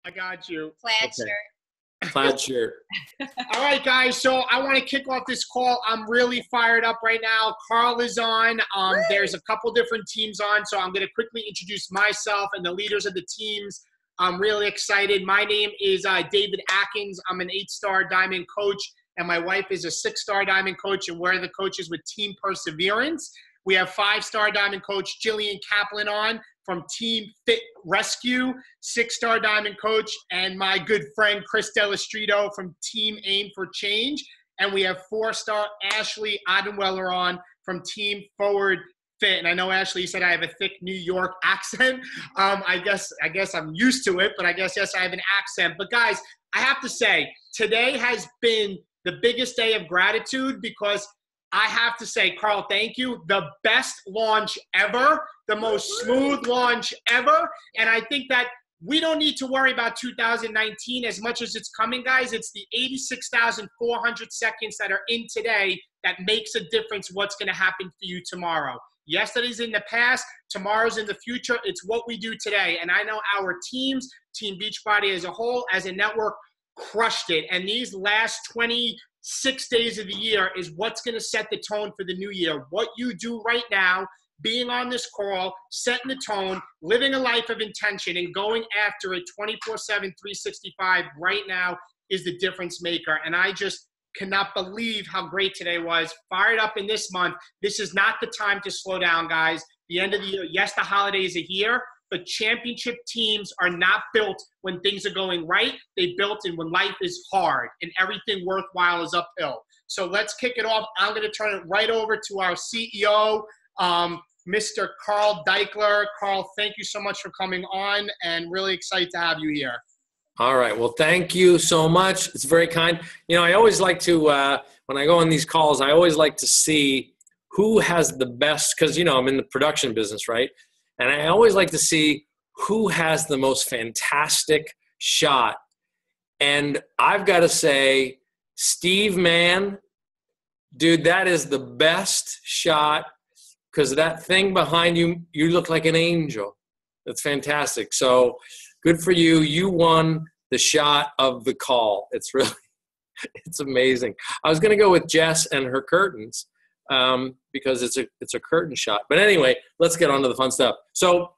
I got you. Plaid Okay. shirt. Plaid shirt. All right, guys. So I want to kick off this call. I'm really fired up right now. Carl is on. There's a couple different teams on, so I'm going to quickly introduce myself and the leaders of the teams. I'm really excited. My name is David Atkins. I'm an 8-star diamond coach, and my wife is a 6-star diamond coach, and we're the coaches with Team Perseverance. We have 5-star diamond coach Jillian Kaplan on from Team Fit Rescue, 6-star diamond coach, and my good friend Chris Delastrito from Team Aim for Change. And we have 4-star Ashley Odenweller on from Team Forward Fit. And I know, Ashley, you said I have a thick New York accent. I guess I'm used to it, but I guess, yes, I have an accent. But guys, I have to say, today has been the biggest day of gratitude because I have to say, Carl, thank you. The best launch ever, the most smooth launch ever. And I think that we don't need to worry about 2019 as much as it's coming, guys. It's the 86,400 seconds that are in today that makes a difference what's going to happen for you tomorrow. Yesterday's in the past, tomorrow's in the future. It's what we do today. And I know our teams, Team Beachbody as a whole, as a network, crushed it. And these last 26 days of the year is what's going to set the tone for the new year. What you do right now, being on this call, setting the tone, living a life of intention, and going after it 24/7, 365 right now is the difference maker. And I just cannot believe how great today was. Fired up in this month. This is not the time to slow down, guys. The end of the year, yes, the holidays are here, but championship teams are not built when things are going right. They built in when life is hard and everything worthwhile is uphill. So let's kick it off. I'm going to turn it right over to our CEO, Mr. Carl Daikeler. Carl, thank you so much for coming on and really excited to have you here. All right. Well, thank you so much. It's very kind. You know, I always like to, when I go on these calls, I always like to see who has the best, because, you know, I'm in the production business, right? And I always like to see who has the most fantastic shot. And I've got to say, Steve Mann, dude, that is the best shot because that thing behind you, you look like an angel. That's fantastic. So good for you. You won the shot of the call. It's really, it's amazing. I was going to go with Jess and her curtains. Because it's a curtain shot. But anyway, let's get on to the fun stuff. So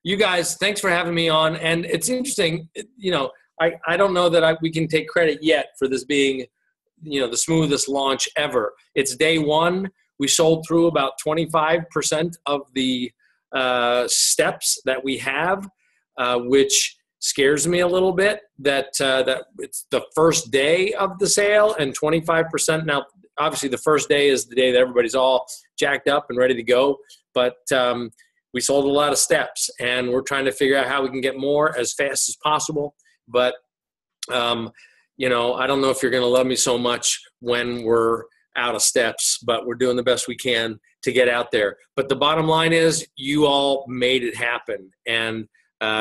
you guys, thanks for having me on. And it's interesting, you know, I don't know that we can take credit yet for this being, you know, the smoothest launch ever. It's day one. We sold through about 25% of the steps that we have, which scares me a little bit that it's the first day of the sale and 25%. Now, obviously, the first day is the day that everybody's all jacked up and ready to go. But we sold a lot of steps, and we're trying to figure out how we can get more as fast as possible. But, you know, I don't know if you're going to love me so much when we're out of steps, but we're doing the best we can to get out there. But the bottom line is you all made it happen, and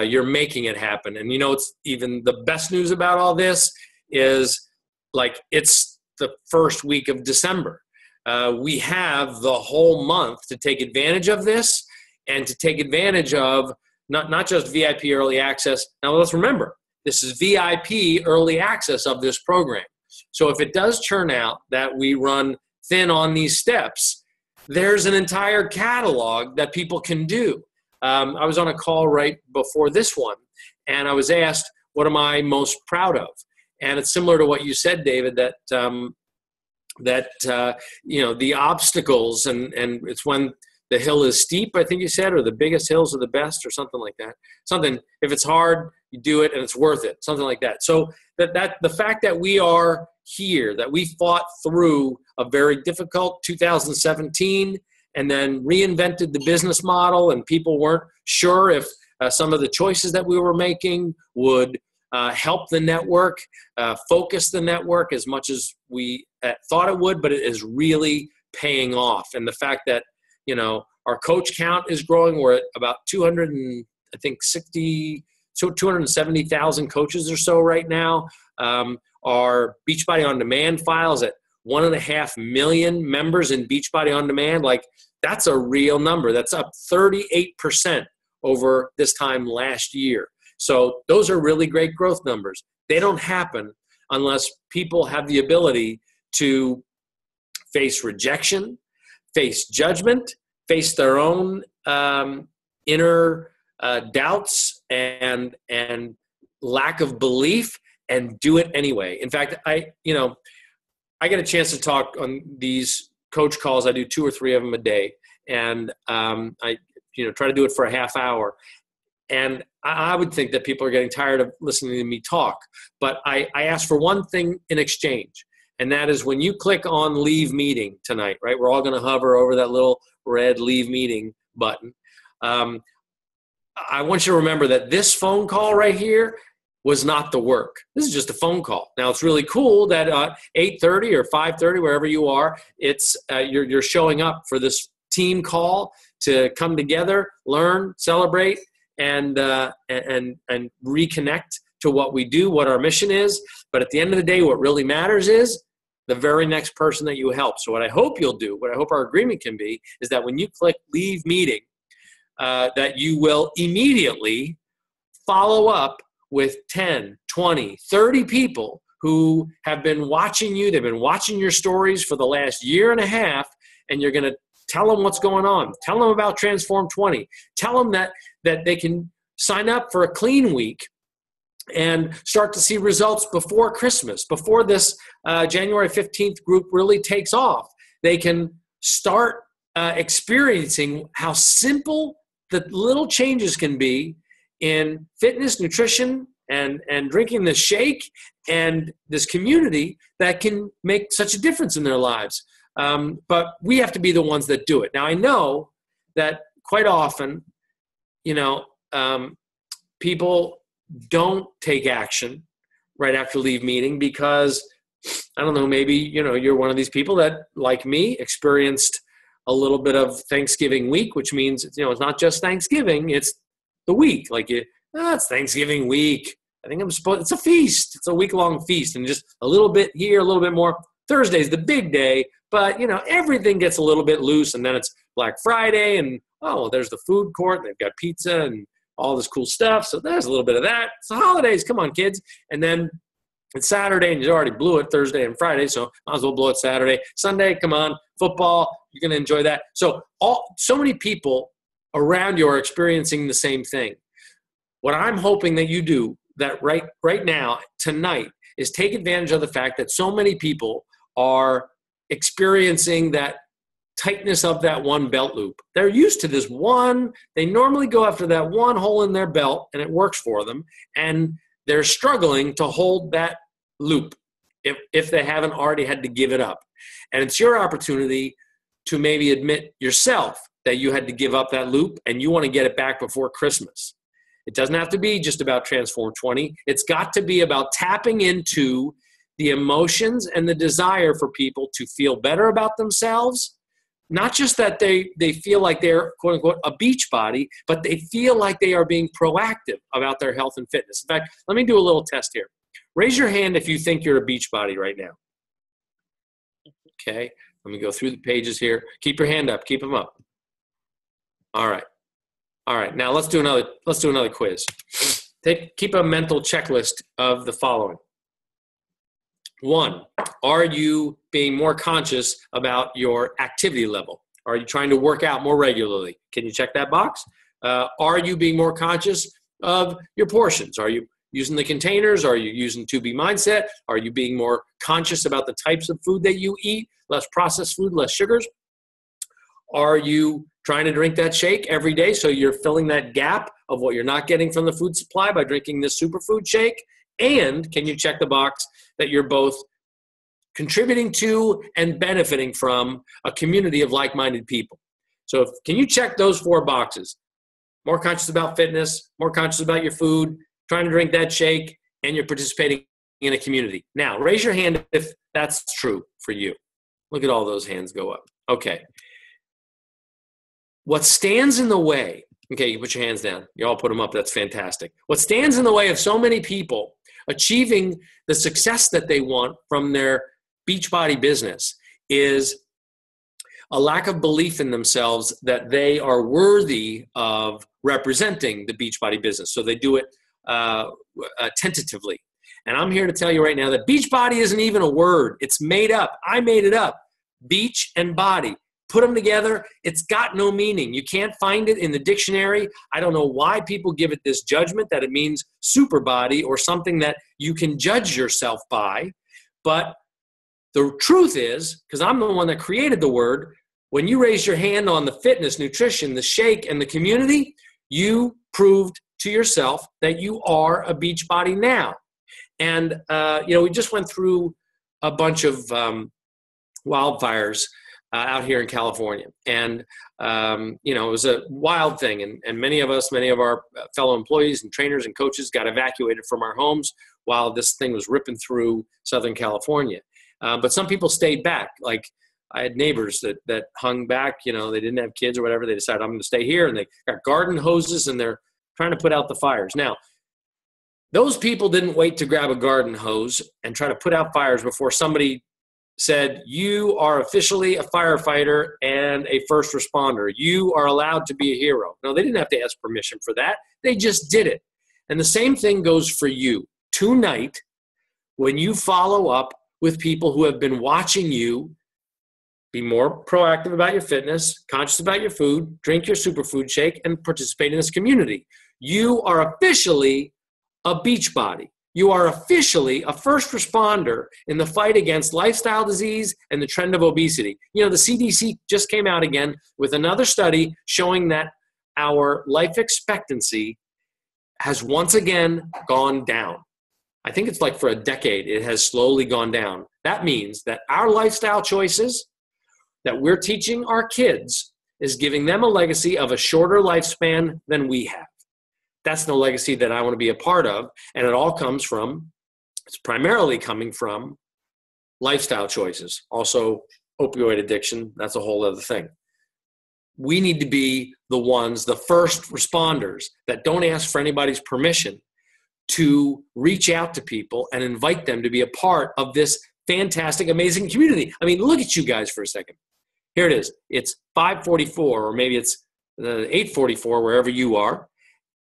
you're making it happen. And, you know, it's even the best news about all this is, like, it's the first week of December. We have the whole month to take advantage of this and to take advantage of not just VIP early access. Now, let's remember, this is VIP early access of this program. So if it does turn out that we run thin on these steps, there's an entire catalog that people can do. I was on a call right before this one, and I was asked, what am I most proud of? And it's similar to what you said, David, that you know, the obstacles, and it's when the hill is steep, I think you said, or the biggest hills are the best, or something like that. Something, if it's hard, you do it and it's worth it, something like that. So that the fact that we are here, that we fought through a very difficult 2017 and then reinvented the business model, and people weren't sure if some of the choices that we were making would help the network, focus the network as much as we thought it would, but it is really paying off. And the fact that, you know, our coach count is growing. We're at about 270,000 coaches or so right now. Our Beachbody On Demand files at 1.5 million members in Beachbody On Demand. Like, that's a real number. That's up 38% over this time last year. So those are really great growth numbers. They don't happen unless people have the ability to face rejection, face judgment, face their own inner doubts and lack of belief, and do it anyway. In fact, I get a chance to talk on these coach calls. I do 2 or 3 of them a day, and I try to do it for a half hour. And I would think that people are getting tired of listening to me talk, but I ask for one thing in exchange, and that is when you click on leave meeting tonight, right? We're all going to hover over that little red leave meeting button. I want you to remember that this phone call right here was not the work. This is just a phone call. Now, it's really cool that 8:30 or 5:30, wherever you are, it's you're showing up for this team call to come together, learn, celebrate, and reconnect to what we do, what our mission is. But at the end of the day, what really matters is the very next person that you help. So what I hope you'll do, what I hope our agreement can be, is that when you click leave meeting, that you will immediately follow up with 10, 20, 30 people who have been watching you. They've been watching your stories for the last year and a half, and you're going to tell them what's going on. Tell them about Transform 20. Tell them that they can sign up for a clean week and start to see results before Christmas, before this January 15th group really takes off. They can start experiencing how simple the little changes can be in fitness, nutrition, and drinking this shake and this community that can make such a difference in their lives. But we have to be the ones that do it. Now, I know that quite often, people don't take action right after leave meeting because, I don't know, maybe, you're one of these people that, like me, experienced a little bit of Thanksgiving week, which means, it's not just Thanksgiving, it's the week. Like, it's Thanksgiving week. I think it's a feast. It's a week-long feast, and just a little bit here, a little bit more. Thursday's the big day, but, everything gets a little bit loose, and then it's Black Friday, and, there's the food court, and they've got pizza and all this cool stuff, so there's a little bit of that. It's the holidays. Come on, kids. And then it's Saturday, and you already blew it Thursday and Friday, so might as well blow it Saturday. Sunday, come on, football, you're going to enjoy that. So many people around you are experiencing the same thing. What I'm hoping that you do that right now, tonight, is take advantage of the fact that so many people are experiencing that tightness of that one belt loop. They're used to this one. They normally go after that one hole in their belt, and it works for them. And they're struggling to hold that loop if they haven't already had to give it up. And it's your opportunity to maybe admit yourself that you had to give up that loop and you want to get it back before Christmas. It doesn't have to be just about Transform 20. It's got to be about tapping into the emotions and the desire for people to feel better about themselves. Not just that they feel like they're, quote unquote, a beach body, but they feel like they are being proactive about their health and fitness. In fact, let me do a little test here. Raise your hand if you think you're a beach body right now. Okay, let me go through the pages here. Keep your hand up. Keep them up. All right. Now let's do another quiz. Keep a mental checklist of the following. 1, are you being more conscious about your activity level? Are you trying to work out more regularly? Can you check that box? Are you being more conscious of your portions? Are you using the containers? Are you using 2B mindset? Are you being more conscious about the types of food that you eat? Less processed food, less sugars? Are you trying to drink that shake every day so you're filling that gap of what you're not getting from the food supply by drinking this superfood shake? And can you check the box that you're both contributing to and benefiting from a community of like-minded people? So can you check those 4 boxes? More conscious about fitness, more conscious about your food, trying to drink that shake, and you're participating in a community. Now, raise your hand if that's true for you. Look at all those hands go up. Okay. What stands in the way, okay, you put your hands down. You all put them up. That's fantastic. What stands in the way of so many people achieving the success that they want from their Beachbody business is a lack of belief in themselves that they are worthy of representing the Beachbody business. So they do it tentatively. And I'm here to tell you right now that Beachbody isn't even a word. It's made up. I made it up. Beach and body. Put them together. It's got no meaning. You can't find it in the dictionary. I don't know why people give it this judgment that it means super body or something that you can judge yourself by. But the truth is, because I'm the one that created the word, when you raise your hand on the fitness, nutrition, the shake, and the community, you proved to yourself that you are a Beachbody now. And, we just went through a bunch of wildfires out here in California. And, it was a wild thing. And many of our fellow employees and trainers and coaches got evacuated from our homes while this thing was ripping through Southern California. But some people stayed back. Like I had neighbors that hung back, they didn't have kids or whatever. They decided, I'm going to stay here. And they got garden hoses and they're trying to put out the fires. Now, those people didn't wait to grab a garden hose and try to put out fires before somebody said, you are officially a firefighter and a first responder. You are allowed to be a hero. No, they didn't have to ask permission for that. They just did it. And the same thing goes for you. Tonight, when you follow up with people who have been watching you be more proactive about your fitness, conscious about your food, drink your superfood shake, and participate in this community, you are officially a Beachbody. You are officially a first responder in the fight against lifestyle disease and the trend of obesity. The CDC just came out again with another study showing that our life expectancy has once again gone down. I think it's like for a decade, it has slowly gone down. That means that our lifestyle choices that we're teaching our kids is giving them a legacy of a shorter lifespan than we have. That's no legacy that I want to be a part of. And it's primarily coming from lifestyle choices. Also, opioid addiction, that's a whole other thing. We need to be the first responders that don't ask for anybody's permission to reach out to people and invite them to be a part of this fantastic, amazing community. I mean, look at you guys for a second. Here it is. It's 5:44, or maybe it's 8:44, wherever you are.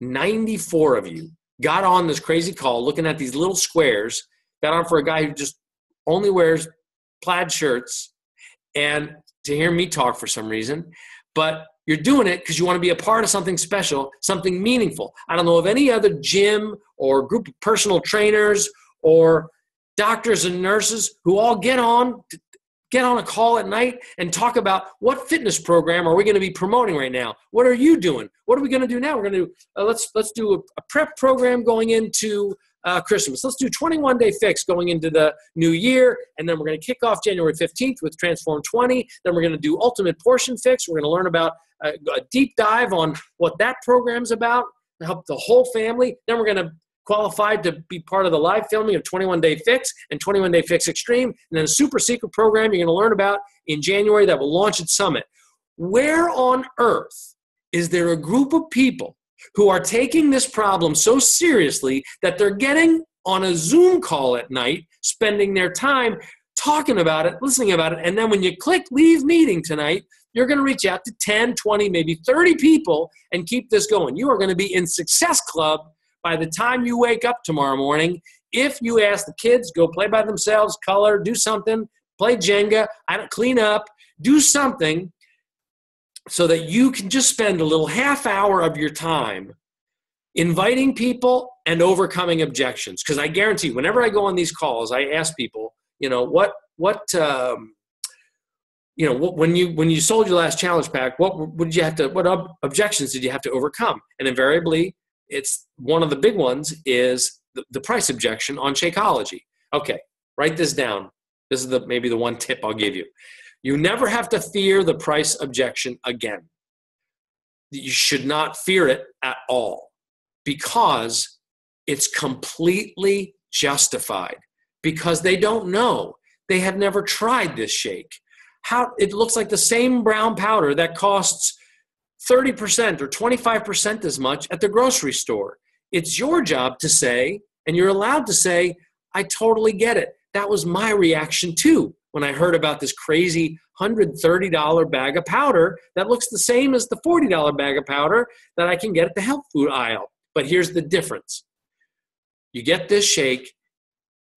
94 of you got on this crazy call looking at these little squares, got on for a guy who just only wears plaid shirts, and to hear me talk for some reason. But you're doing it because you want to be a part of something special, something meaningful. I don't know of any other gym or group of personal trainers or doctors and nurses who all get on a call at night and talk about what fitness program are we going to be promoting right now? What are you doing? What are we going to do now? We're going to do, let's do a prep program going into Christmas. Let's do 21-day fix going into the new year. And then we're going to kick off January 15th with Transform 20. Then we're going to do Ultimate Portion Fix. We're going to learn about a deep dive on what that program's about to help the whole family. Then we're going to qualified to be part of the live filming of 21-Day Fix and 21-Day Fix Extreme, and then a super secret program you're going to learn about in January that will launch at Summit. Where on earth is there a group of people who are taking this problem so seriously that they're getting on a Zoom call at night, spending their time talking about it, listening about it, and then when you click leave meeting tonight, you're going to reach out to 10, 20, maybe 30 people and keep this going. You are going to be in Success Club by the time you wake up tomorrow morning. If you ask the kids, go play by themselves, color, do something, play Jenga, clean up, do something so that you can just spend a little half hour of your time inviting people and overcoming objections. Because I guarantee whenever I go on these calls, I ask people, when you sold your last challenge pack, what objections did you have to overcome? And invariably, it's one of the big ones is the price objection on Shakeology. Okay, write this down. This is maybe the one tip I'll give you. You never have to fear the price objection again. You should not fear it at all because it's completely justified because they don't know. They have never tried this shake. It looks like the same brown powder that costs 30% or 25% as much at the grocery store. It's your job to say, and you're allowed to say, I totally get it. That was my reaction too when I heard about this crazy $130 bag of powder that looks the same as the $40 bag of powder that I can get at the health food aisle. But here's the difference. You get this shake,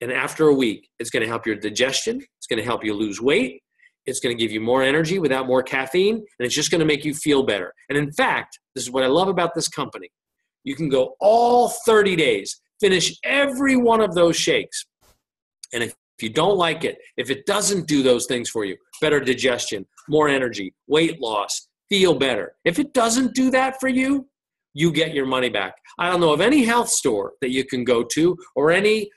and after a week, it's going to help your digestion. It's going to help you lose weight. It's going to give you more energy without more caffeine, and it's just going to make you feel better. And in fact, this is what I love about this company. You can go all 30 days, finish every one of those shakes. And if you don't like it, if it doesn't do those things for you, better digestion, more energy, weight loss, feel better. If it doesn't do that for you, you get your money back. I don't know of any health store that you can go to or any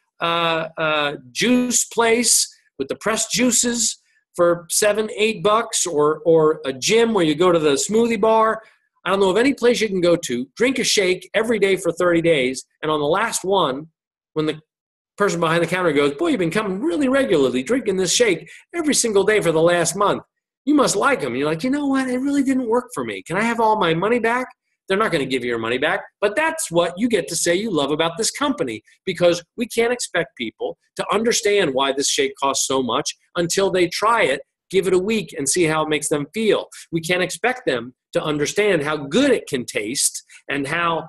juice place with the pressed juices for $7-8 or a gym where you go to the smoothie bar. I don't know of any place you can go to, drink a shake every day for 30 days, and on the last one, when the person behind the counter goes, boy, you've been coming really regularly, drinking this shake every single day for the last month. You must like them. You're like, you know what? It really didn't work for me. Can I have all my money back? They're not going to give you your money back, but that's what you get to say you love about this company, because we can't expect people to understand why this shake costs so much until they try it, give it a week, and see how it makes them feel. We can't expect them to understand how good it can taste and how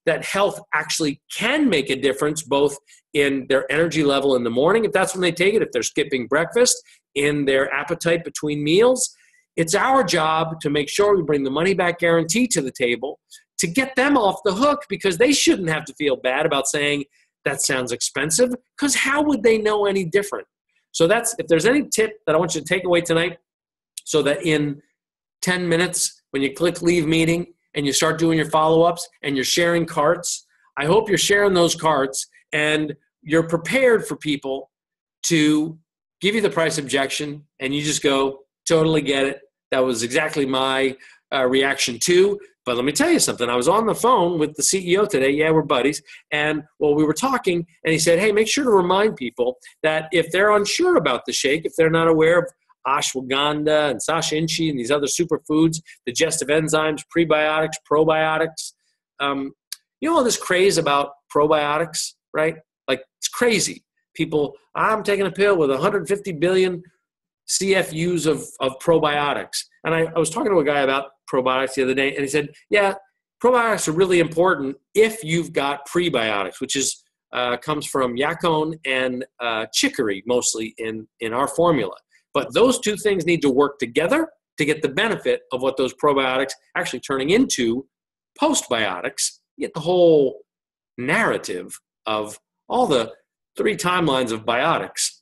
that health actually can make a difference, both in their energy level in the morning, if that's when they take it, if they're skipping breakfast, in their appetite between meals. It's our job to make sure we bring the money back guarantee to the table to get them off the hook, because they shouldn't have to feel bad about saying that sounds expensive, because how would they know any different? So that's, if there's any tip that I want you to take away tonight, so that in 10 minutes when you click leave meeting and you start doing your follow-ups and you're sharing carts, I hope you're sharing those carts and you're prepared for people to give you the price objection and you just go, totally get it. That was exactly my reaction too. But let me tell you something. I was on the phone with the CEO today. Yeah, we're buddies. And well, we were talking and he said, hey, make sure to remind people that if they're unsure about the shake, if they're not aware of ashwagandha and sashinchi and these other superfoods, digestive enzymes, prebiotics, probiotics, you know all this craze about probiotics, right? Like, it's crazy. People, I'm taking a pill with 150 billion CFUs of probiotics. And I was talking to a guy about probiotics the other day, and he said, yeah, probiotics are really important if you've got prebiotics, which is comes from yacon and chicory mostly in our formula. But those two things need to work together to get the benefit of what those probiotics actually turning into postbiotics. You get the whole narrative of all the 3 timelines of biotics.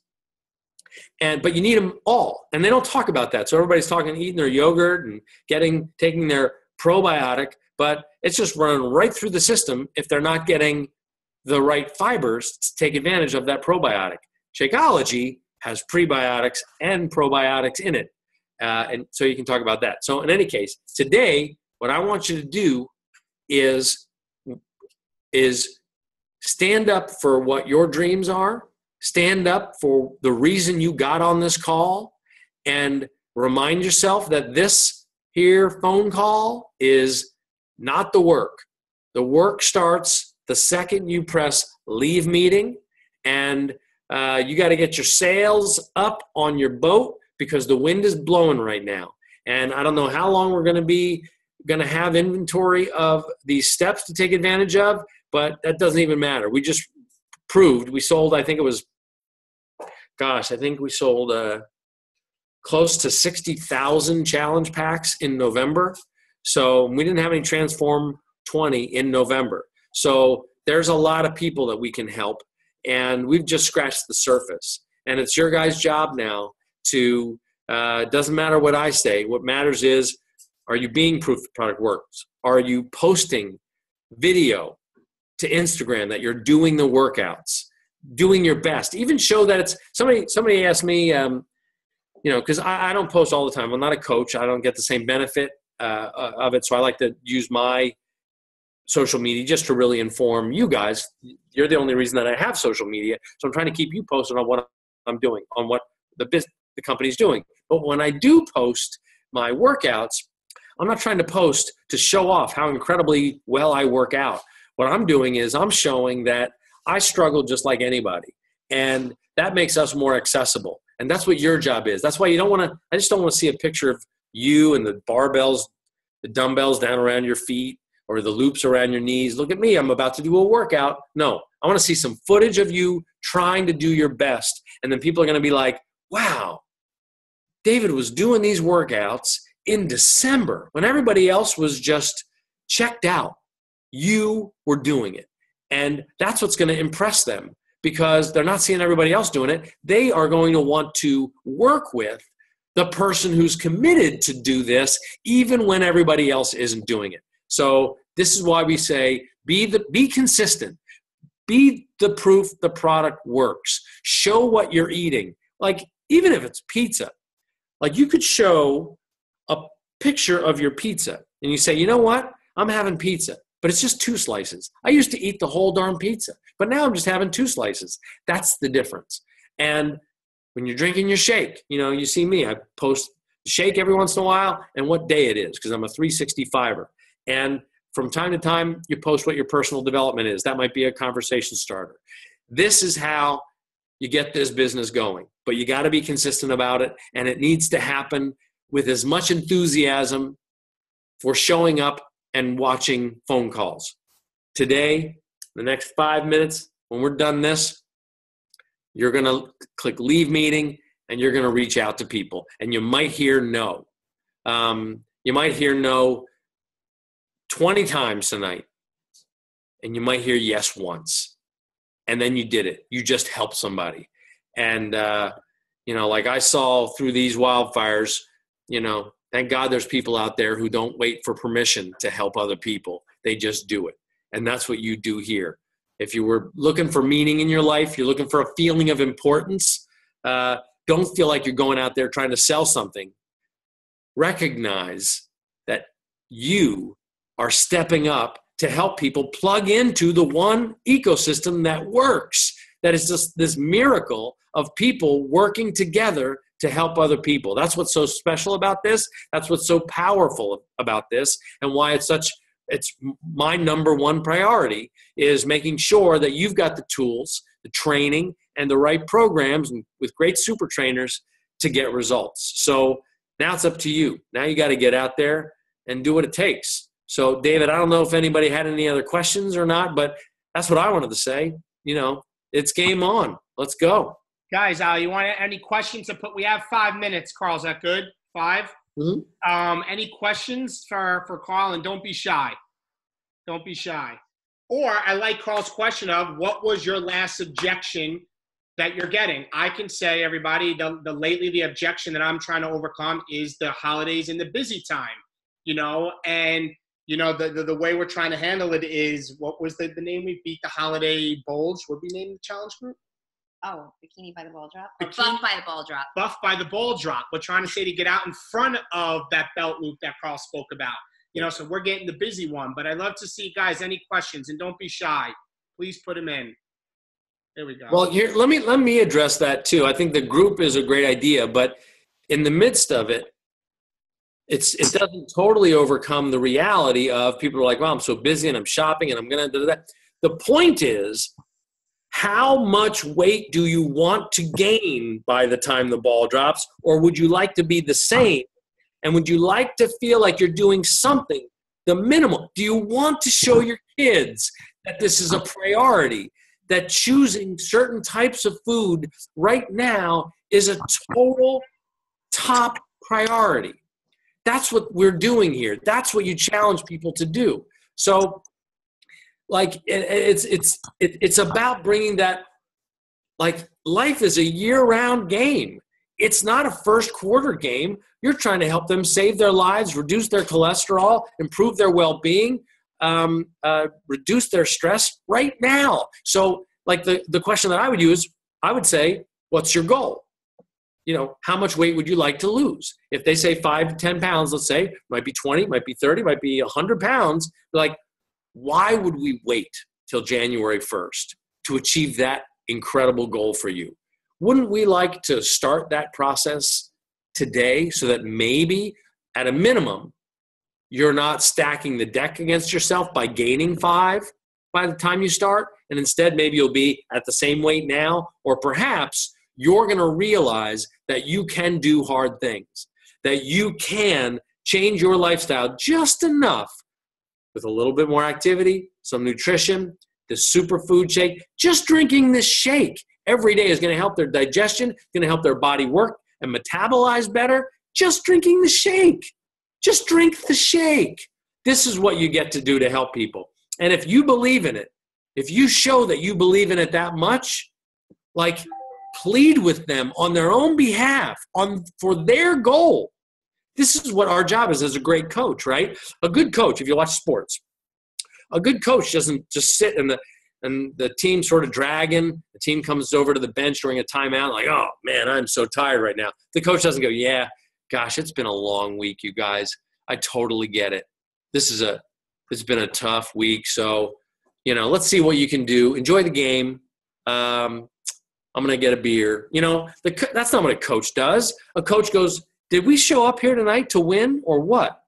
But you need them all, and they don't talk about that. So everybody's talking eating their yogurt and taking their probiotic, but it's just running right through the system if they're not getting the right fibers to take advantage of that probiotic. Shakeology has prebiotics and probiotics in it, and so you can talk about that. So in any case, today, what I want you to do is stand up for what your dreams are. Stand up for the reason you got on this call, and remind yourself that this here phone call is not the work. The work starts the second you press leave meeting, and you got to get your sails up on your boat, because the wind is blowing right now. And I don't know how long we're going to have inventory of these steps to take advantage of, but that doesn't even matter. We just proved we sold, I think we sold close to 60,000 challenge packs in November. So we didn't have any Transform 20 in November. So there's a lot of people that we can help, and we've just scratched the surface. And it's your guys' job now to, doesn't matter what I say. What matters is, are you being proof the product works? Are you posting video to Instagram that you're doing the workouts, doing your best? Even show that it's somebody asked me, because I don't post all the time. I'm not a coach. I don't get the same benefit of it. So I like to use my social media just to really inform you guys. You're the only reason that I have social media. So I'm trying to keep you posted on what I'm doing, on what the company's doing. But when I do post my workouts, I'm not trying to post to show off how incredibly well I work out. What I'm doing is I'm showing that I struggle just like anybody. And that makes us more accessible. And that's what your job is. That's why I just don't want to see a picture of you and the barbells, the dumbbells down around your feet or the loops around your knees. Look at me, I'm about to do a workout. No, I want to see some footage of you trying to do your best. And then people are going to be like, wow, David was doing these workouts in December when everybody else was just checked out. You were doing it. And that's what's going to impress them, because they're not seeing everybody else doing it. They are going to want to work with the person who's committed to do this, even when everybody else isn't doing it. So this is why we say, be consistent. Be the proof the product works. Show what you're eating. Like, even if it's pizza, like you could show a picture of your pizza and you say, you know what? I'm having pizza, but it's just 2 slices. I used to eat the whole darn pizza, but now I'm just having 2 slices. That's the difference. And when you're drinking your shake, you see me, I post shake every once in a while and what day it is, because I'm a 365er. And from time to time, you post what your personal development is. That might be a conversation starter. This is how you get this business going, but you got to be consistent about it. And it needs to happen with as much enthusiasm for showing up and watching phone calls. Today, the next 5 minutes, when we're done this, you're going to click leave meeting and you're going to reach out to people. And you might hear no. You might hear no 20 times tonight. And you might hear yes once. And then you did it. You just helped somebody. And, like I saw through these wildfires, thank God there's people out there who don't wait for permission to help other people. They just do it. And that's what you do here. If you were looking for meaning in your life, you're looking for a feeling of importance, don't feel like you're going out there trying to sell something. Recognize that you are stepping up to help people plug into the one ecosystem that works. That is just this miracle of people working together to help other people. That's what's so special about this. That's what's so powerful about this, and why it's my number one priority is making sure that you've got the tools, the training, and the right programs and with great super trainers to get results. So now it's up to you. Now you got to get out there and do what it takes. So David, I don't know if anybody had any other questions or not, but that's what I wanted to say. It's game on. Let's go. Guys, you want any questions to put? We have 5 minutes, Carl. Is that good? 5? Mm-hmm. Any questions for Carl? And don't be shy. Don't be shy. Or I like Carl's question of what was your last objection that you're getting? I can say, everybody, the objection that I'm trying to overcome is the holidays and the busy time, and the way we're trying to handle it is, what was the name we beat the holiday bulge? What we named the challenge group? Oh, bikini by the ball drop? Buff by the ball drop. Buff by the ball drop. We're trying to say to get out in front of that belt loop that Carl spoke about. So we're getting the busy one. But I'd love to see, guys, any questions. And don't be shy. Please put them in. There we go. Well, here, let me address that too. I think the group is a great idea. But in the midst of it, it doesn't totally overcome the reality of people are like, well, I'm so busy and I'm shopping and I'm going to do that. The point is, how much weight do you want to gain by the time the ball drops? Or would you like to be the same? And would you like to feel like you're doing something, the minimum? Do you want to show your kids that this is a priority, that choosing certain types of food right now is a total top priority? That's what we're doing here. That's what you challenge people to do. So, like, it's about bringing that, like, life is a year-round game. It's not a first quarter game. You're trying to help them save their lives, reduce their cholesterol, improve their well-being, reduce their stress right now. So, like, the question that I would use, I would say, what's your goal? How much weight would you like to lose? If they say 5 to 10 pounds, let's say, might be 20, might be 30, might be 100 pounds, like, why would we wait till January 1st to achieve that incredible goal for you? Wouldn't we like to start that process today so that maybe at a minimum, you're not stacking the deck against yourself by gaining 5 by the time you start, and instead maybe you'll be at the same weight now, or perhaps you're going to realize that you can do hard things, that you can change your lifestyle just enough with a little bit more activity, some nutrition, this superfood shake. Just drinking this shake every day is going to help their digestion, going to help their body work and metabolize better. Just drinking the shake. Just drink the shake. This is what you get to do to help people. And if you believe in it, if you show that you believe in it that much, like plead with them on their own behalf, for their goal. This is what our job is as a great coach, right? A good coach, if you watch sports, a good coach doesn't just sit and the team sort of dragging. The team comes over to the bench during a timeout, like, oh man, I'm so tired right now. The coach doesn't go, yeah, gosh, it's been a long week, you guys. I totally get it. It's been a tough week, so let's see what you can do. Enjoy the game. I'm going to get a beer. That's not what a coach does. A coach goes, did we show up here tonight to win or what?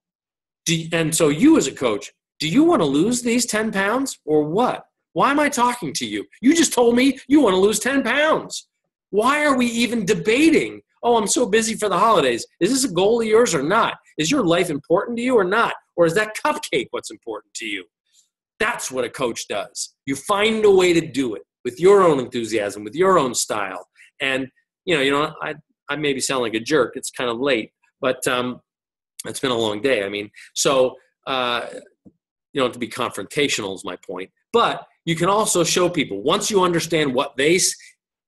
And so you as a coach, do you want to lose these 10 pounds or what? Why am I talking to you? You just told me you want to lose 10 pounds. Why are we even debating? Oh, I'm so busy for the holidays. Is this a goal of yours or not? Is your life important to you or not? Or is that cupcake what's important to you? That's what a coach does. You find a way to do it with your own enthusiasm, with your own style. And, I maybe sound like a jerk. It's kind of late, but it's been a long day. To be confrontational is my point. But you can also show people, once you understand what they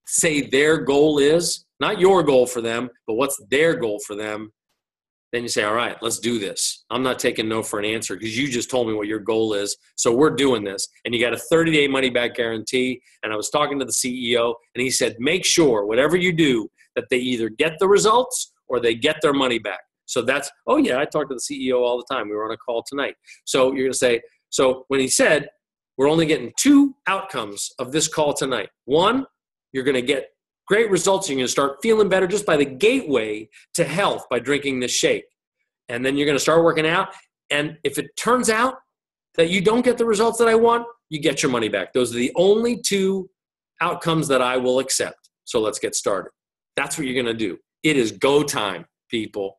say their goal is, not your goal for them, but what's their goal for them, then you say, all right, let's do this. I'm not taking no for an answer because you just told me what your goal is. So we're doing this. And you got a 30-day money-back guarantee. And I was talking to the CEO, and he said, make sure, whatever you do, that they either get the results or they get their money back. So that's, oh, yeah, I talk to the CEO all the time. We were on a call tonight. So you're going to say, so when he said, we're only getting 2 outcomes of this call tonight. 1, you're going to get great results. You're going to start feeling better just by the gateway to health by drinking this shake. And then you're going to start working out. And if it turns out that you don't get the results that I want, you get your money back. Those are the only 2 outcomes that I will accept. So let's get started. That's what you're going to do. It is go time, people.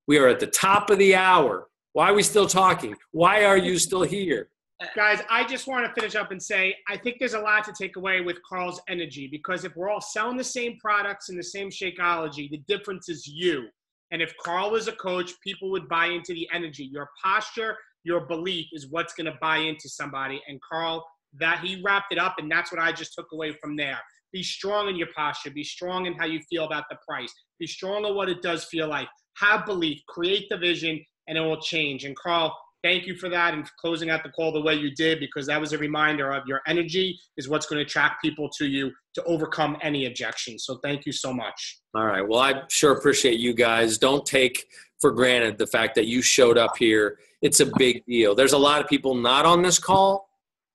We are at the top of the hour. Why are we still talking? Why are you still here? Guys, I just want to finish up and say, I think there's a lot to take away with Carl's energy, because if we're all selling the same products and the same Shakeology, the difference is you. And if Carl was a coach, people would buy into the energy. Your posture, your belief is what's going to buy into somebody. And Carl, that he wrapped it up, and that's what I just took away from there. Be strong in your posture. Be strong in how you feel about the price. Be strong in what it does feel like. Have belief. Create the vision, and it will change. And Carl, thank you for that and for closing out the call the way you did, because that was a reminder of your energy is what's going to attract people to you to overcome any objections. So thank you so much. All right. Well, I sure appreciate you guys. Don't take for granted the fact that you showed up here. It's a big deal. There's a lot of people not on this call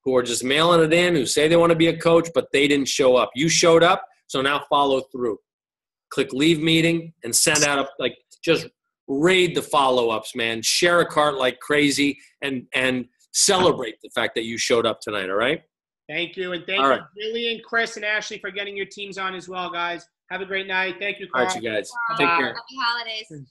who are just mailing it in, who say they want to be a coach, but they didn't show up. You showed up, so now follow through. Click leave meeting and send out just raid the follow-ups, man. Share a cart like crazy and celebrate the fact that you showed up tonight, all right? Thank you. And thank you, Julian, Chris, and Ashley for getting your teams on as well, guys. Have a great night. Thank you, Carl. All right, you guys. Take care. Happy holidays.